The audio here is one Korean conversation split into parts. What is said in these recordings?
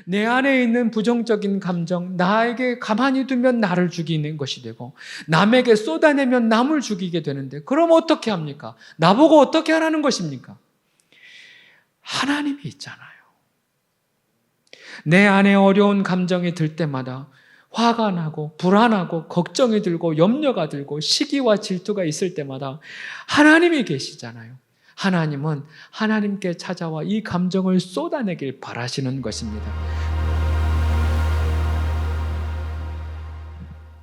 내 안에 있는 부정적인 감정, 나에게 가만히 두면 나를 죽이는 것이 되고 남에게 쏟아내면 남을 죽이게 되는데 그럼 어떻게 합니까? 나보고 어떻게 하라는 것입니까? 하나님이 있잖아요. 내 안에 어려운 감정이 들 때마다 화가 나고 불안하고 걱정이 들고 염려가 들고 시기와 질투가 있을 때마다 하나님이 계시잖아요. 하나님은 하나님께 찾아와 이 감정을 쏟아내길 바라시는 것입니다.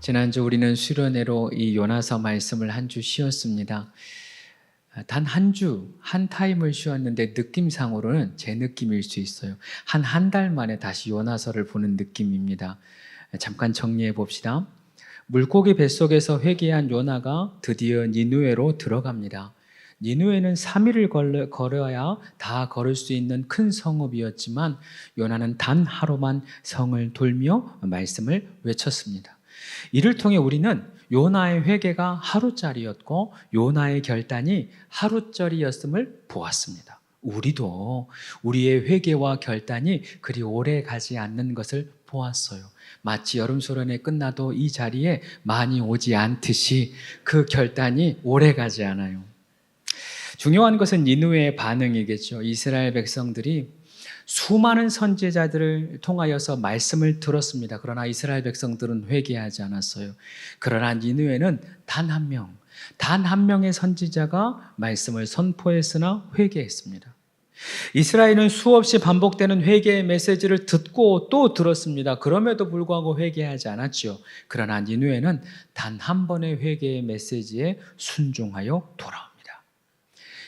지난주 우리는 수련회로 이 요나서 말씀을 한 주 쉬었습니다. 단 한 주, 한 타임을 쉬었는데 느낌상으로는 제 느낌일 수 있어요. 한 달 만에 다시 요나서를 보는 느낌입니다. 잠깐 정리해 봅시다. 물고기 뱃속에서 회개한 요나가 드디어 니느웨로 들어갑니다. 니느웨는 3일을 걸어야 다 걸을 수 있는 큰 성읍이었지만 요나는 단 하루만 성을 돌며 말씀을 외쳤습니다. 이를 통해 우리는 요나의 회개가 하루짜리였고 요나의 결단이 하루짜리였음을 보았습니다. 우리도 우리의 회개와 결단이 그리 오래 가지 않는 것을 보았어요. 마치 여름 수련회 끝나도 이 자리에 많이 오지 않듯이 그 결단이 오래 가지 않아요. 중요한 것은 니느웨의 반응이겠죠. 이스라엘 백성들이 수많은 선지자들을 통하여서 말씀을 들었습니다. 그러나 이스라엘 백성들은 회개하지 않았어요. 그러나 니느웨는 단 한 명의 선지자가 말씀을 선포했으나 회개했습니다. 이스라엘은 수없이 반복되는 회개의 메시지를 듣고 또 들었습니다. 그럼에도 불구하고 회개하지 않았죠. 그러나 니느웨는 단 한 번의 회개의 메시지에 순종하여 돌아옵니다.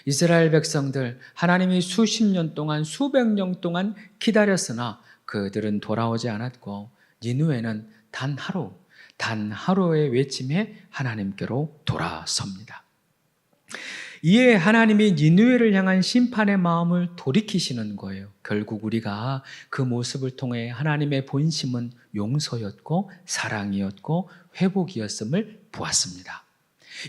이스라엘 백성들, 하나님이 수십 년 동안, 수백 년 동안 기다렸으나 그들은 돌아오지 않았고 니느웨는 단 하루의 외침에 하나님께로 돌아섭니다. 이에 하나님이 니느웨를 향한 심판의 마음을 돌이키시는 거예요. 결국 우리가 그 모습을 통해 하나님의 본심은 용서였고 사랑이었고 회복이었음을 보았습니다.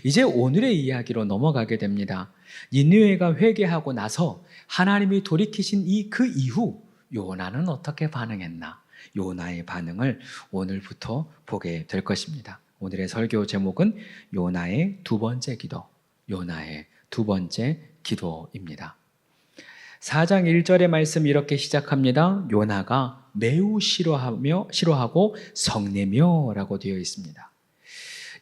이제 오늘의 이야기로 넘어가게 됩니다. 니느웨가 회개하고 나서 하나님이 돌이키신 그 이후 요나는 어떻게 반응했나? 요나의 반응을 오늘부터 보게 될 것입니다. 오늘의 설교 제목은 요나의 두 번째 기도, 요나의 두 번째 기도입니다. 4장 1절의 말씀 이렇게 시작합니다. 요나가 매우 싫어하고 성내며라고 되어 있습니다.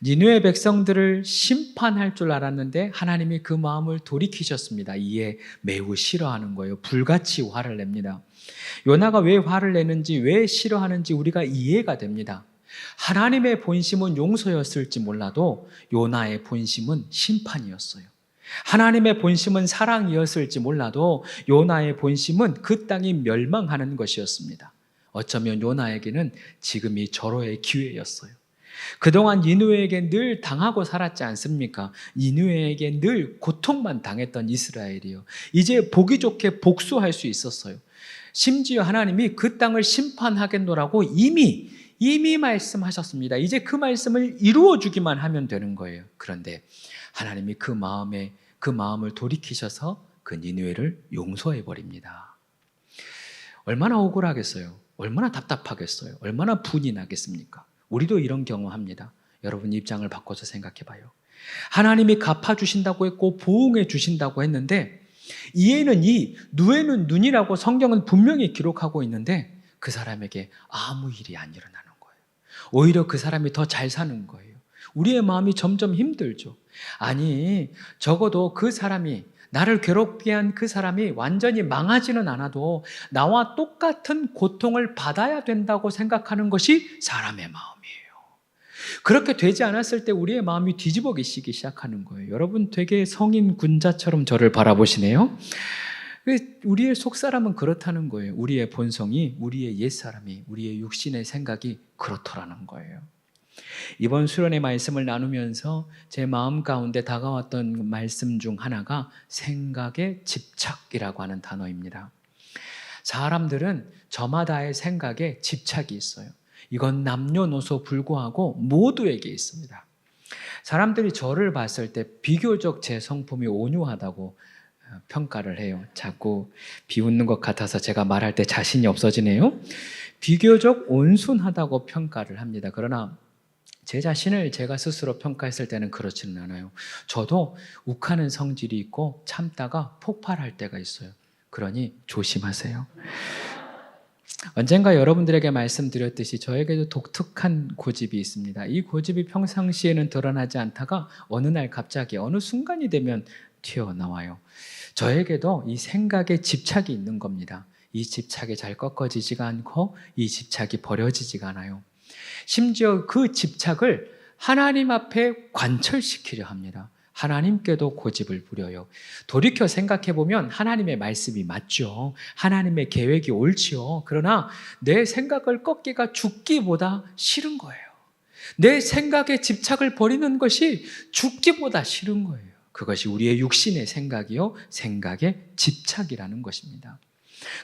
니느웨 백성들을 심판할 줄 알았는데 하나님이 그 마음을 돌이키셨습니다. 이에 매우 싫어하는 거예요. 불같이 화를 냅니다. 요나가 왜 화를 내는지, 왜 싫어하는지 우리가 이해가 됩니다. 하나님의 본심은 용서였을지 몰라도 요나의 본심은 심판이었어요. 하나님의 본심은 사랑이었을지 몰라도 요나의 본심은 그 땅이 멸망하는 것이었습니다. 어쩌면 요나에게는 지금이 절호의 기회였어요. 그동안 니느웨에게 늘 당하고 살았지 않습니까? 니느웨에게 늘 고통만 당했던 이스라엘이요. 이제 보기 좋게 복수할 수 있었어요. 심지어 하나님이 그 땅을 심판하겠노라고 이미 말씀하셨습니다. 이제 그 말씀을 이루어 주기만 하면 되는 거예요. 그런데 하나님이 그 마음을 돌이키셔서 그 니느웨를 용서해 버립니다. 얼마나 억울하겠어요. 얼마나 답답하겠어요. 얼마나 분이 나겠습니까? 우리도 이런 경험합니다. 여러분 입장을 바꿔서 생각해 봐요. 하나님이 갚아주신다고 했고 보응해 주신다고 했는데 이에는 누에는 눈이라고 성경은 분명히 기록하고 있는데 그 사람에게 아무 일이 안 일어나는 거예요. 오히려 그 사람이 더 잘 사는 거예요. 우리의 마음이 점점 힘들죠. 아니 적어도 그 사람이 나를 괴롭게 한 그 사람이 완전히 망하지는 않아도 나와 똑같은 고통을 받아야 된다고 생각하는 것이 사람의 마음이에요. 그렇게 되지 않았을 때 우리의 마음이 뒤집어지기 시작하는 거예요. 여러분 되게 성인 군자처럼 저를 바라보시네요. 우리의 속사람은 그렇다는 거예요. 우리의 본성이, 우리의 옛사람이, 우리의 육신의 생각이 그렇더라는 거예요. 이번 수련의 말씀을 나누면서 제 마음 가운데 다가왔던 말씀 중 하나가 생각의 집착이라고 하는 단어입니다. 사람들은 저마다의 생각에 집착이 있어요. 이건 남녀노소 불구하고 모두에게 있습니다. 사람들이 저를 봤을 때 비교적 제 성품이 온유하다고 평가를 해요. 자꾸 비웃는 것 같아서 제가 말할 때 자신이 없어지네요. 비교적 온순하다고 평가를 합니다. 그러나 제 자신을 제가 스스로 평가했을 때는 그렇지는 않아요. 저도 욱하는 성질이 있고 참다가 폭발할 때가 있어요. 그러니 조심하세요. 언젠가 여러분들에게 말씀드렸듯이 저에게도 독특한 고집이 있습니다. 이 고집이 평상시에는 드러나지 않다가 어느 날 갑자기 어느 순간이 되면 튀어나와요. 저에게도 이 생각에 집착이 있는 겁니다. 이 집착이 잘 꺾어지지가 않고 이 집착이 버려지지가 않아요. 심지어 그 집착을 하나님 앞에 관철시키려 합니다. 하나님께도 고집을 부려요. 돌이켜 생각해보면 하나님의 말씀이 맞죠. 하나님의 계획이 옳지요. 그러나 내 생각을 꺾기가 죽기보다 싫은 거예요. 내 생각에 집착을 버리는 것이 죽기보다 싫은 거예요. 그것이 우리의 육신의 생각이요, 생각의 집착이라는 것입니다.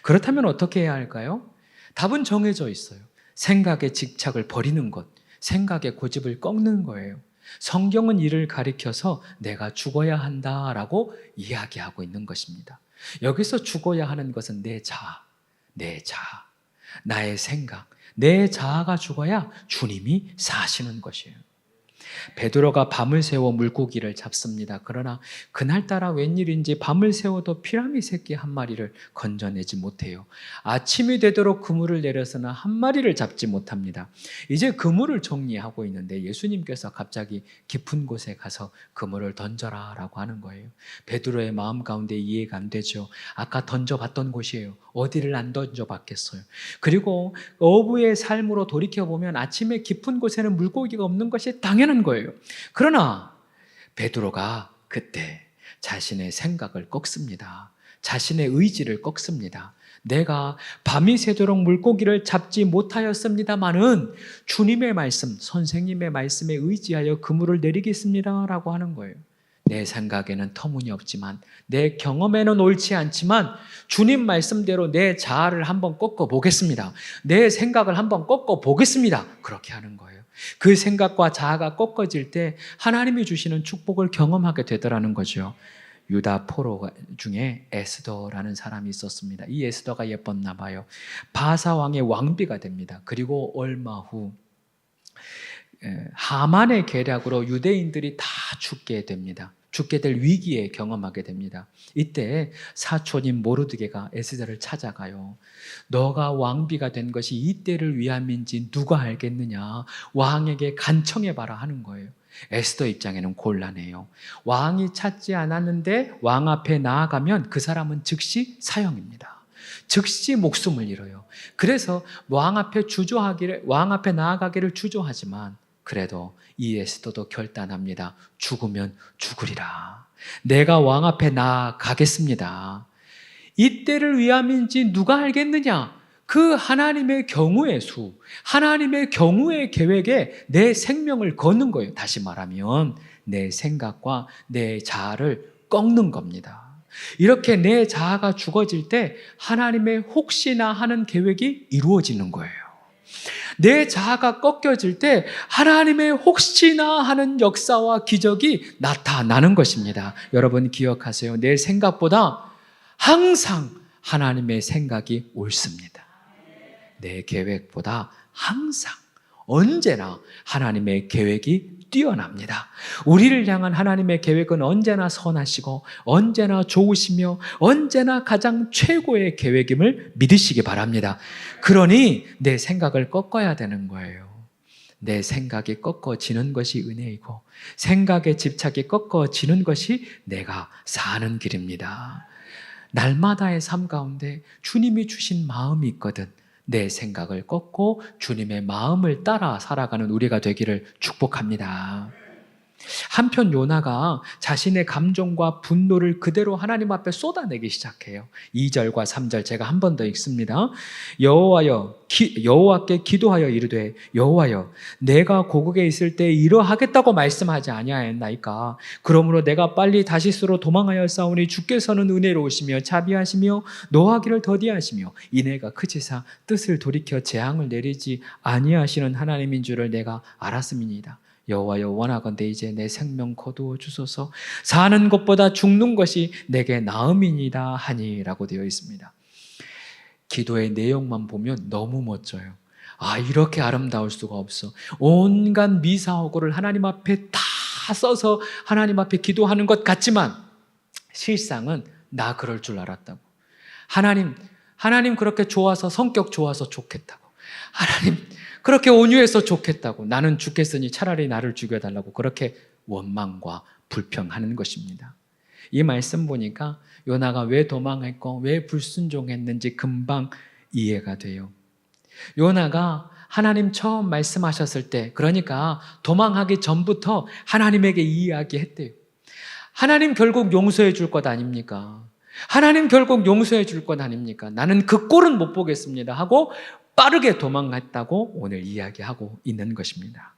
그렇다면 어떻게 해야 할까요? 답은 정해져 있어요. 생각의 집착을 버리는 것, 생각의 고집을 꺾는 거예요. 성경은 이를 가리켜서 내가 죽어야 한다라고 이야기하고 있는 것입니다. 여기서 죽어야 하는 것은 내 자아, 나의 생각, 내 자아가 죽어야 주님이 사시는 것이에요. 베드로가 밤을 새워 물고기를 잡습니다. 그러나 그날따라 웬일인지 밤을 새워도 피라미 새끼 한 마리를 건져내지 못해요. 아침이 되도록 그물을 내려서는 한 마리를 잡지 못합니다. 이제 그물을 정리하고 있는데 예수님께서 갑자기 깊은 곳에 가서 그물을 던져라 라고 하는 거예요. 베드로의 마음 가운데 이해가 안 되죠. 아까 던져봤던 곳이에요. 어디를 안 던져봤겠어요. 그리고 어부의 삶으로 돌이켜보면 아침에 깊은 곳에는 물고기가 없는 것이 당연한 거예요. 그러나 베드로가 그때 자신의 생각을 꺾습니다. 자신의 의지를 꺾습니다. 내가 밤이 새도록 물고기를 잡지 못하였습니다마는 주님의 말씀, 선생님의 말씀에 의지하여 그물을 내리겠습니다 라고 하는 거예요. 내 생각에는 터무니없지만, 내 경험에는 옳지 않지만 주님 말씀대로 내 자아를 한번 꺾어보겠습니다. 내 생각을 한번 꺾어보겠습니다. 그렇게 하는 거예요. 그 생각과 자아가 꺾어질 때 하나님이 주시는 축복을 경험하게 되더라는 거죠. 유다 포로 중에 에스더라는 사람이 있었습니다. 이 에스더가 예뻤나 봐요. 바사 왕의 왕비가 됩니다. 그리고 얼마 후 하만의 계략으로 유대인들이 다 죽게 됩니다. 죽게 될 위기에 경험하게 됩니다. 이때 사촌인 모르드게가 에스더를 찾아가요. 너가 왕비가 된 것이 이때를 위함인지 누가 알겠느냐, 왕에게 간청해봐라 하는 거예요. 에스더 입장에는 곤란해요. 왕이 찾지 않았는데 왕 앞에 나아가면 그 사람은 즉시 사형입니다. 즉시 목숨을 잃어요. 그래서 왕 앞에 나아가기를 주저하지만 그래도 이 에스더도 결단합니다. 죽으면 죽으리라. 내가 왕 앞에 나아가겠습니다. 이때를 위함인지 누가 알겠느냐? 그 하나님의 경우의 수, 하나님의 경우의 계획에 내 생명을 거는 거예요. 다시 말하면 내 생각과 내 자아를 꺾는 겁니다. 이렇게 내 자아가 죽어질 때 하나님의 혹시나 하는 계획이 이루어지는 거예요. 내 자아가 꺾여질 때 하나님의 혹시나 하는 역사와 기적이 나타나는 것입니다. 여러분 기억하세요. 내 생각보다 항상 하나님의 생각이 옳습니다. 내 계획보다 항상 언제나 하나님의 계획이 뛰어납니다. 우리를 향한 하나님의 계획은 언제나 선하시고 언제나 좋으시며 언제나 가장 최고의 계획임을 믿으시기 바랍니다. 그러니 내 생각을 꺾어야 되는 거예요. 내 생각이 꺾어지는 것이 은혜이고 생각의 집착이 꺾어지는 것이 내가 사는 길입니다. 날마다의 삶 가운데 주님이 주신 마음이 있거든 내 생각을 꺾고 주님의 마음을 따라 살아가는 우리가 되기를 축복합니다. 한편 요나가 자신의 감정과 분노를 그대로 하나님 앞에 쏟아내기 시작해요. 2절과 3절 제가 한 번 더 읽습니다. 여호와께 기도하여 이르되 여호와여 내가 고국에 있을 때 이러하겠다고 말씀하지 아니하였나이까. 그러므로 내가 빨리 다시스로 도망하여 싸우니 주께서는 은혜로우시며 자비하시며 노하기를 더디하시며 인애가 크시사 뜻을 돌이켜 재앙을 내리지 아니하시는 하나님인 줄을 내가 알았음이니이다. 여호와여 원하건대 이제 내 생명 거두어 주소서. 사는 것보다 죽는 것이 내게 나음이니이다 하니라고 되어 있습니다. 기도의 내용만 보면 너무 멋져요. 이렇게 아름다울 수가 없어. 온갖 미사오고를 하나님 앞에 다 써서 하나님 앞에 기도하는 것 같지만 실상은 나 그럴 줄 알았다고. 하나님 그렇게 좋아서, 성격 좋아서 좋겠다고. 하나님 그렇게 온유해서 좋겠다고. 나는 죽겠으니 차라리 나를 죽여달라고 그렇게 원망과 불평하는 것입니다. 이 말씀 보니까 요나가 왜 도망했고 왜 불순종했는지 금방 이해가 돼요. 요나가 하나님 처음 말씀하셨을 때, 그러니까 도망하기 전부터 하나님에게 이야기했대요. 하나님 결국 용서해 줄 것 아닙니까? 하나님 결국 용서해 줄 것 아닙니까? 나는 그 꼴은 못 보겠습니다 하고 빠르게 도망갔다고 오늘 이야기하고 있는 것입니다.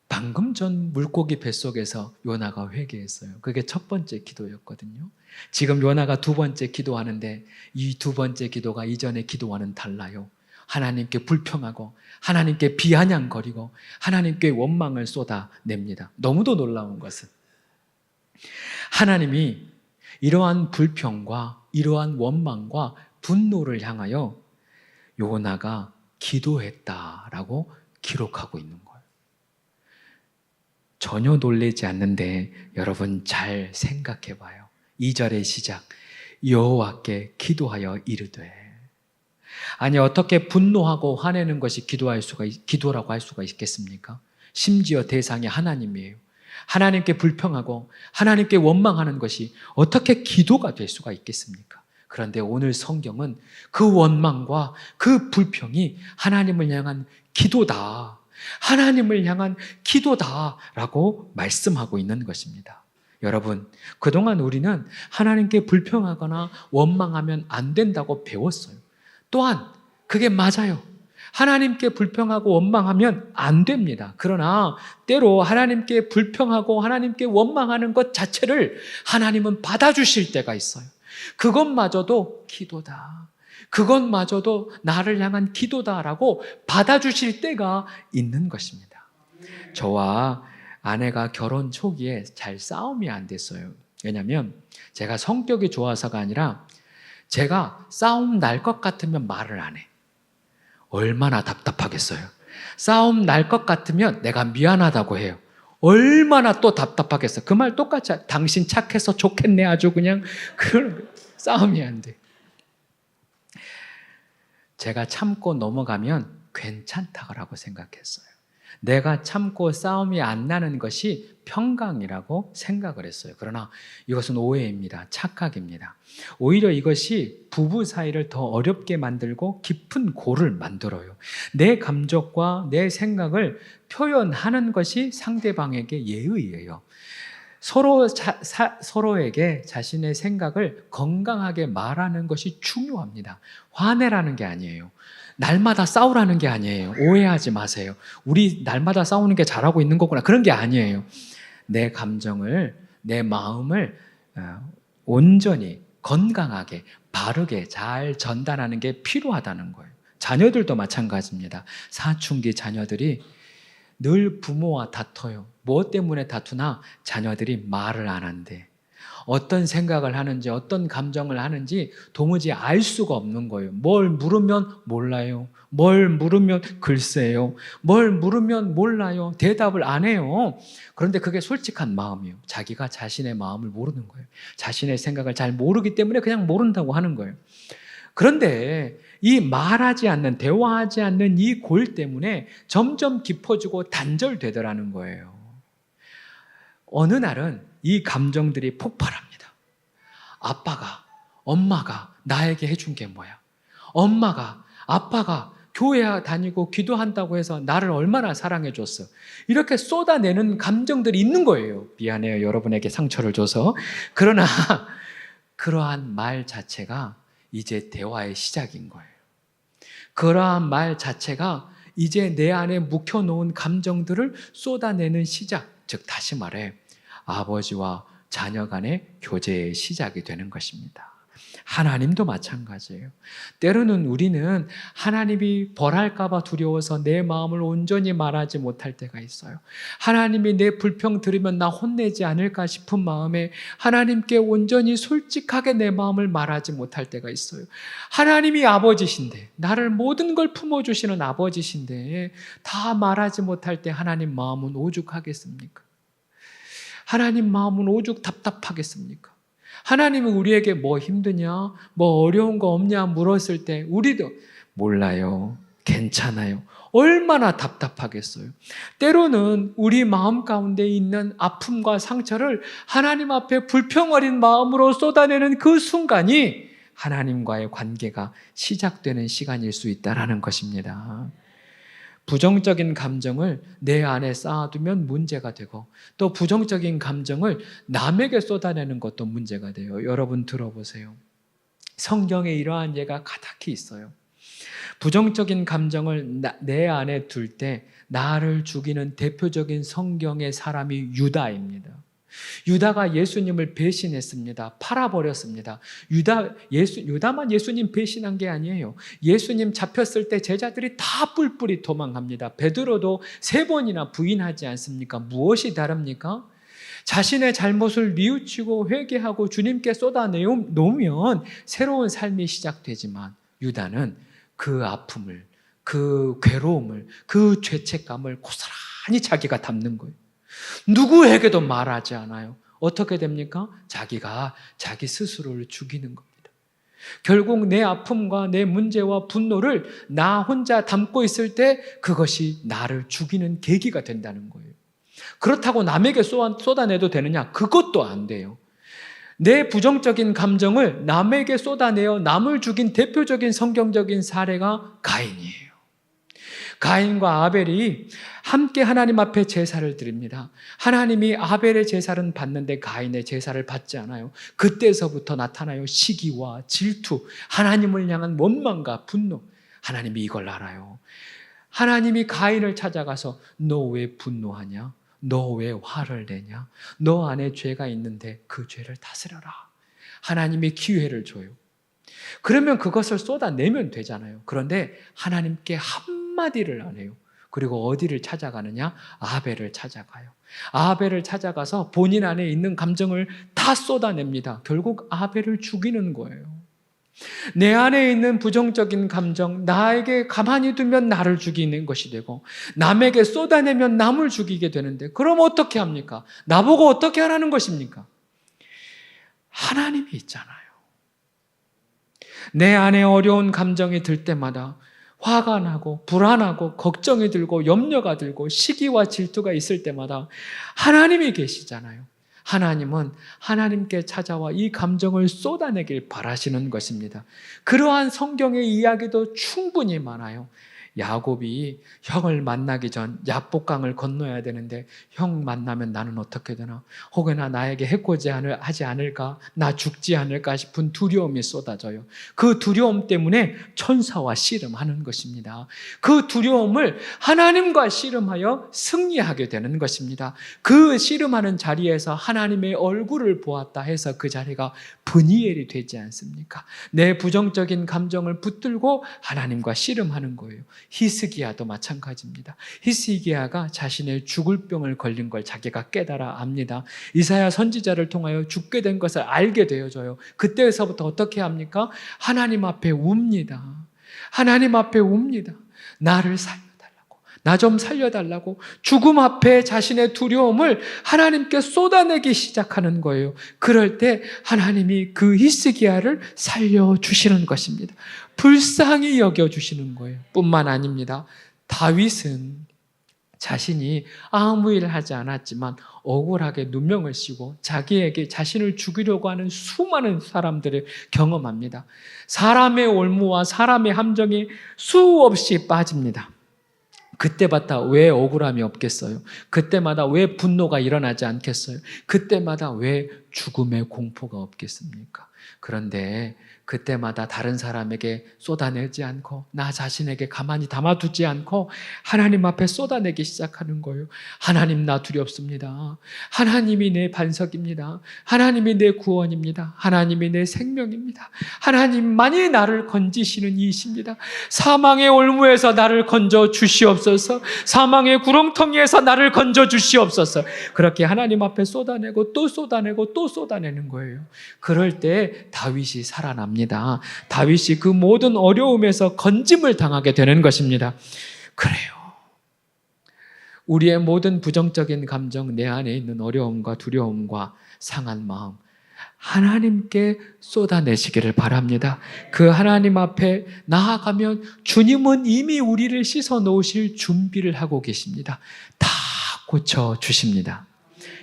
방금 전 물고기 뱃속에서 요나가 회개했어요. 그게 첫 번째 기도였거든요. 지금 요나가 두 번째 기도하는데 이 두 번째 기도가 이전의 기도와는 달라요. 하나님께 불평하고 하나님께 비아냥거리고 하나님께 원망을 쏟아냅니다. 너무도 놀라운 것은 하나님이 이러한 불평과 이러한 원망과 분노를 향하여 요나가 기도했다라고 기록하고 있는 거예요. 전혀 놀라지 않는데 여러분 잘 생각해 봐요. 2절의 시작, 여호와께 기도하여 이르되. 아니 어떻게 분노하고 화내는 것이 기도라고 할 수가 있겠습니까? 심지어 대상이 하나님이에요. 하나님께 불평하고 하나님께 원망하는 것이 어떻게 기도가 될 수가 있겠습니까? 그런데 오늘 성경은 그 원망과 그 불평이 하나님을 향한 기도다, 하나님을 향한 기도다라고 말씀하고 있는 것입니다. 여러분, 그동안 우리는 하나님께 불평하거나 원망하면 안 된다고 배웠어요. 또한 그게 맞아요. 하나님께 불평하고 원망하면 안 됩니다. 그러나 때로 하나님께 불평하고 하나님께 원망하는 것 자체를 하나님은 받아주실 때가 있어요. 그것마저도 기도다, 그것마저도 나를 향한 기도다라고 받아주실 때가 있는 것입니다. 저와 아내가 결혼 초기에 잘 싸움이 안 됐어요. 왜냐하면 제가 성격이 좋아서가 아니라 제가 싸움 날 것 같으면 말을 안 해. 얼마나 답답하겠어요. 싸움 날 것 같으면 내가 미안하다고 해요. 얼마나 또 답답하겠어. 그 말 똑같이 당신 착해서 좋겠네 아주 그냥. 그런 싸움이 안 돼. 제가 참고 넘어가면 괜찮다고 생각했어요. 내가 참고 싸움이 안 나는 것이 평강이라고 생각을 했어요. 그러나 이것은 오해입니다. 착각입니다. 오히려 이것이 부부 사이를 더 어렵게 만들고 깊은 골을 만들어요. 내 감정과 내 생각을 표현하는 것이 상대방에게 예의예요. 서로에게 자신의 생각을 건강하게 말하는 것이 중요합니다. 화내라는 게 아니에요. 날마다 싸우라는 게 아니에요. 오해하지 마세요. 우리 날마다 싸우는 게 잘하고 있는 거구나. 그런 게 아니에요. 내 감정을, 내 마음을 온전히 건강하게 바르게 잘 전달하는 게 필요하다는 거예요. 자녀들도 마찬가지입니다. 사춘기 자녀들이 늘 부모와 다퉈요. 무엇 때문에 다투나? 자녀들이 말을 안 한대. 어떤 생각을 하는지 어떤 감정을 하는지 도무지 알 수가 없는 거예요. 뭘 물으면 몰라요. 뭘 물으면 글쎄요. 뭘 물으면 몰라요. 대답을 안 해요. 그런데 그게 솔직한 마음이에요. 자기가 자신의 마음을 모르는 거예요. 자신의 생각을 잘 모르기 때문에 그냥 모른다고 하는 거예요. 그런데 이 말하지 않는, 대화하지 않는 이 골 때문에 점점 깊어지고 단절되더라는 거예요. 어느 날은 이 감정들이 폭발합니다. 아빠가, 엄마가 나에게 해준 게 뭐야? 엄마가, 아빠가 교회 다니고 기도한다고 해서 나를 얼마나 사랑해줬어? 이렇게 쏟아내는 감정들이 있는 거예요. 미안해요. 여러분에게 상처를 줘서. 그러나 그러한 말 자체가 이제 대화의 시작인 거예요. 그러한 말 자체가 이제 내 안에 묵혀놓은 감정들을 쏟아내는 시작, 즉 다시 말해 아버지와 자녀 간의 교제의 시작이 되는 것입니다. 하나님도 마찬가지예요. 때로는 우리는 하나님이 벌할까 봐 두려워서 내 마음을 온전히 말하지 못할 때가 있어요. 하나님이 내 불평 들으면 나 혼내지 않을까 싶은 마음에 하나님께 온전히 솔직하게 내 마음을 말하지 못할 때가 있어요. 하나님이 아버지신데, 나를 모든 걸 품어주시는 아버지신데 다 말하지 못할 때 하나님 마음은 오죽하겠습니까? 하나님 마음은 오죽 답답하겠습니까? 하나님은 우리에게 뭐 힘드냐, 뭐 어려운 거 없냐 물었을 때 우리도 몰라요, 괜찮아요. 얼마나 답답하겠어요. 때로는 우리 마음 가운데 있는 아픔과 상처를 하나님 앞에 불평 어린 마음으로 쏟아내는 그 순간이 하나님과의 관계가 시작되는 시간일 수 있다는 것입니다. 부정적인 감정을 내 안에 쌓아두면 문제가 되고, 또 부정적인 감정을 남에게 쏟아내는 것도 문제가 돼요. 여러분 들어보세요. 성경에 이러한 예가 가득히 있어요. 부정적인 감정을 내 안에 둘 때 나를 죽이는 대표적인 성경의 사람이 유다입니다. 유다가 예수님을 배신했습니다. 팔아버렸습니다. 유다만 예수님 배신한 게 아니에요. 예수님 잡혔을 때 제자들이 다 뿔뿔이 도망갑니다. 베드로도 3번이나 부인하지 않습니까? 무엇이 다릅니까? 자신의 잘못을 뉘우치고 회개하고 주님께 쏟아놓으면 새로운 삶이 시작되지만, 유다는 그 아픔을, 그 괴로움을, 그 죄책감을 고스란히 자기가 담는 거예요. 누구에게도 말하지 않아요. 어떻게 됩니까? 자기가 자기 스스로를 죽이는 겁니다. 결국 내 아픔과 내 문제와 분노를 나 혼자 담고 있을 때 그것이 나를 죽이는 계기가 된다는 거예요. 그렇다고 남에게 쏟아내도 되느냐? 그것도 안 돼요. 내 부정적인 감정을 남에게 쏟아내어 남을 죽인 대표적인 성경적인 사례가 가인이에요. 가인과 아벨이 함께 하나님 앞에 제사를 드립니다. 하나님이 아벨의 제사를 받는데 가인의 제사를 받지 않아요. 그때서부터 나타나요. 시기와 질투, 하나님을 향한 원망과 분노. 하나님이 이걸 알아요. 하나님이 가인을 찾아가서 너 왜 분노하냐? 너 왜 화를 내냐? 너 안에 죄가 있는데 그 죄를 다스려라. 하나님이 기회를 줘요. 그러면 그것을 쏟아내면 되잖아요. 그런데 하나님께 한마디를 안 해요. 그리고 어디를 찾아가느냐? 아벨을 찾아가요. 아벨을 찾아가서 본인 안에 있는 감정을 다 쏟아냅니다. 결국 아벨을 죽이는 거예요. 내 안에 있는 부정적인 감정, 나에게 가만히 두면 나를 죽이는 것이 되고, 남에게 쏟아내면 남을 죽이게 되는데, 그럼 어떻게 합니까? 나보고 어떻게 하라는 것입니까? 하나님이 있잖아요. 내 안에 어려운 감정이 들 때마다 화가 나고 불안하고 걱정이 들고 염려가 들고 시기와 질투가 있을 때마다 하나님이 계시잖아요. 하나님은 하나님께 찾아와 이 감정을 쏟아내길 바라시는 것입니다. 그러한 성경의 이야기도 충분히 많아요. 야곱이 형을 만나기 전 야복강을 건너야 되는데 형 만나면 나는 어떻게 되나? 혹여나 나에게 해코지 하지 않을까? 나 죽지 않을까 싶은 두려움이 쏟아져요. 그 두려움 때문에 천사와 씨름하는 것입니다. 그 두려움을 하나님과 씨름하여 승리하게 되는 것입니다. 그 씨름하는 자리에서 하나님의 얼굴을 보았다 해서 그 자리가 브니엘이 되지 않습니까? 내 부정적인 감정을 붙들고 하나님과 씨름하는 거예요. 히스기야도 마찬가지입니다. 히스기야가 자신의 죽을 병을 걸린 걸 자기가 깨달아 압니다. 이사야 선지자를 통하여 죽게 된 것을 알게 되어져요. 그때서부터 어떻게 합니까? 하나님 앞에 웁니다. 하나님 앞에 웁니다. 나를 살려달라고, 나 좀 살려달라고 죽음 앞에 자신의 두려움을 하나님께 쏟아내기 시작하는 거예요. 그럴 때 하나님이 그 히스기야를 살려주시는 것입니다. 불쌍히 여겨주시는 거예요. 뿐만 아닙니다. 다윗은 자신이 아무 일을 하지 않았지만 억울하게 누명을 씌고 자기에게 자신을 죽이려고 하는 수많은 사람들을 경험합니다. 사람의 올무와 사람의 함정이 수없이 빠집니다. 그때마다 왜 억울함이 없겠어요? 그때마다 왜 분노가 일어나지 않겠어요? 그때마다 왜 죽음의 공포가 없겠습니까? 그런데 그때마다 다른 사람에게 쏟아내지 않고 나 자신에게 가만히 담아두지 않고 하나님 앞에 쏟아내기 시작하는 거예요. 하나님, 나 두렵습니다. 하나님이 내 반석입니다. 하나님이 내 구원입니다. 하나님이 내 생명입니다. 하나님만이 나를 건지시는 이이십니다. 사망의 올무에서 나를 건져 주시옵소서. 사망의 구렁텅이에서 나를 건져 주시옵소서. 그렇게 하나님 앞에 쏟아내고 또 쏟아내고 또 쏟아내는 거예요. 그럴 때 다윗이 살아납니다. 다윗이 그 모든 어려움에서 건짐을 당하게 되는 것입니다. 그래요. 우리의 모든 부정적인 감정, 내 안에 있는 어려움과 두려움과 상한 마음, 하나님께 쏟아내시기를 바랍니다. 그 하나님 앞에 나아가면 주님은 이미 우리를 씻어 놓으실 준비를 하고 계십니다. 다 고쳐주십니다.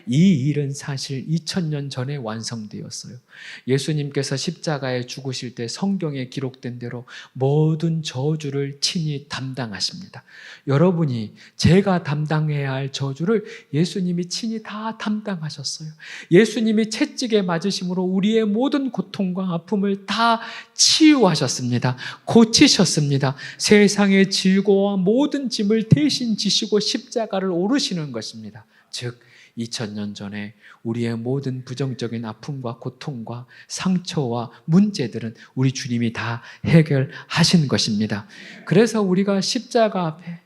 이 일은 사실 2000년 전에 완성되었어요. 예수님께서 십자가에 죽으실 때 성경에 기록된 대로 모든 저주를 친히 담당하십니다. 여러분이 제가 담당해야 할 저주를 예수님이 친히 다 담당하셨어요. 예수님이 채찍에 맞으심으로 우리의 모든 고통과 아픔을 다 치유하셨습니다. 고치셨습니다. 세상의 질고와 모든 짐을 대신 지시고 십자가를 오르시는 것입니다. 즉 2000년 전에 우리의 모든 부정적인 아픔과 고통과 상처와 문제들은 우리 주님이 다 해결하신 것입니다. 그래서 우리가 십자가 앞에,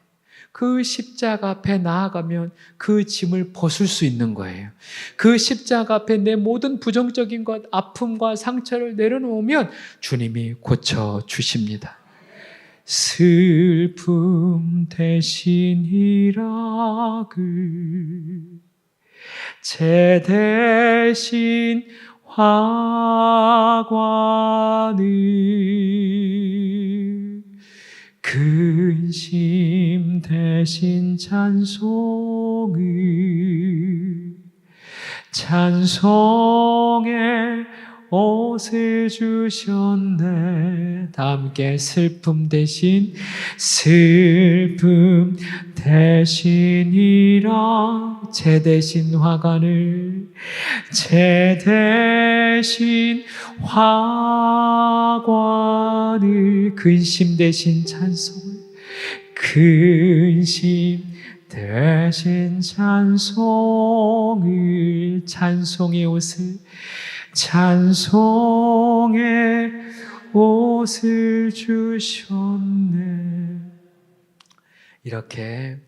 그 십자가 앞에 나아가면 그 짐을 벗을 수 있는 거예요. 그 십자가 앞에 내 모든 부정적인 것, 아픔과 상처를 내려놓으면 주님이 고쳐주십니다. 슬픔 대신 희락을, 제 대신 화관을, 근심 대신 찬송을, 찬송의 옷을 주셨네. 다 함께 슬픔 대신 대신이라, 제 대신 화관을, 제 대신 화관을, 근심 대신 찬송을, 근심 대신 찬송을, 찬송의 옷을, 찬송의 옷을 주셨네. 이렇게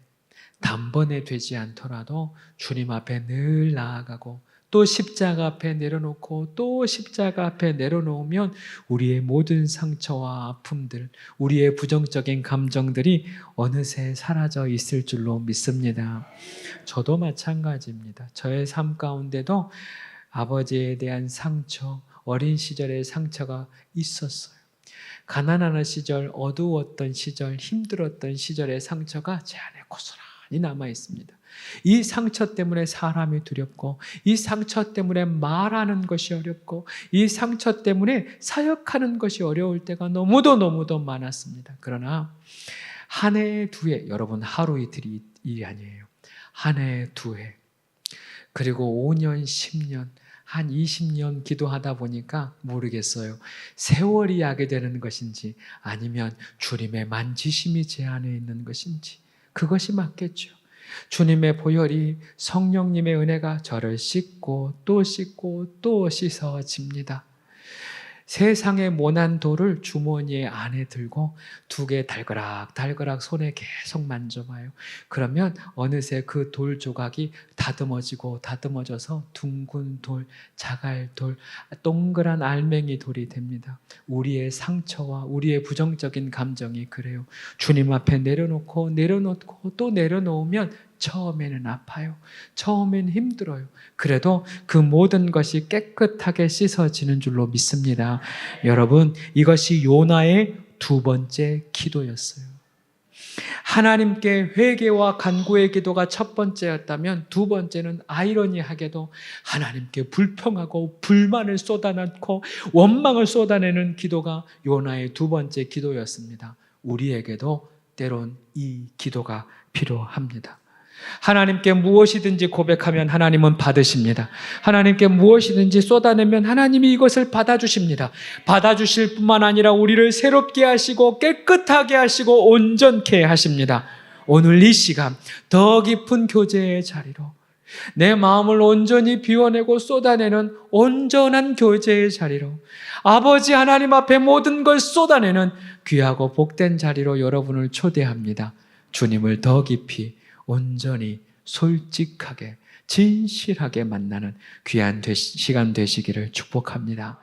단번에 되지 않더라도 주님 앞에 늘 나아가고 또 십자가 앞에 내려놓고 또 십자가 앞에 내려놓으면 우리의 모든 상처와 아픔들, 우리의 부정적인 감정들이 어느새 사라져 있을 줄로 믿습니다. 저도 마찬가지입니다. 저의 삶 가운데도 아버지에 대한 상처, 어린 시절의 상처가 있었어요. 가난하는 시절, 어두웠던 시절, 힘들었던 시절의 상처가 제 안에 고스란히 남아 있습니다. 이 상처 때문에 사람이 두렵고, 이 상처 때문에 말하는 것이 어렵고, 이 상처 때문에 사역하는 것이 어려울 때가 너무도 많았습니다. 그러나 한 해, 두 해, 여러분 하루 이틀이 일이 아니에요. 한 해, 두 해, 그리고 5년, 10년, 한 20년 기도하다 보니까 모르겠어요. 세월이 야게 되는 것인지 아니면 주님의 만지심이 제 안에 있는 것인지, 그것이 맞겠죠. 주님의 보혈이, 성령님의 은혜가 저를 씻고 또 씻어집니다. 세상의 모난 돌을 주머니에 안에 들고 두 개 달그락 손에 계속 만져봐요. 그러면 어느새 그 돌 조각이 다듬어져서 둥근 돌, 자갈 돌, 동그란 알맹이 돌이 됩니다. 우리의 상처와 우리의 부정적인 감정이 그래요. 주님 앞에 내려놓고 또 내려놓으면 처음에는 아파요. 처음엔 힘들어요. 그래도 그 모든 것이 깨끗하게 씻어지는 줄로 믿습니다. 여러분, 이것이 요나의 두 번째 기도였어요. 하나님께 회개와 간구의 기도가 첫 번째였다면 두 번째는 아이러니하게도 하나님께 불평하고 불만을 쏟아놓고 원망을 쏟아내는 기도가 요나의 두 번째 기도였습니다. 우리에게도 때론 이 기도가 필요합니다. 하나님께 무엇이든지 고백하면 하나님은 받으십니다. 하나님께 무엇이든지 쏟아내면 하나님이 이것을 받아주십니다. 받아주실 뿐만 아니라 우리를 새롭게 하시고 깨끗하게 하시고 온전케 하십니다. 오늘 이 시간 더 깊은 교제의 자리로 내 마음을 온전히 비워내고 쏟아내는 온전한 교제의 자리로 아버지 하나님 앞에 모든 걸 쏟아내는 귀하고 복된 자리로 여러분을 초대합니다. 주님을 더 깊이 온전히 솔직하게 진실하게 만나는 귀한 시간 되시기를 축복합니다.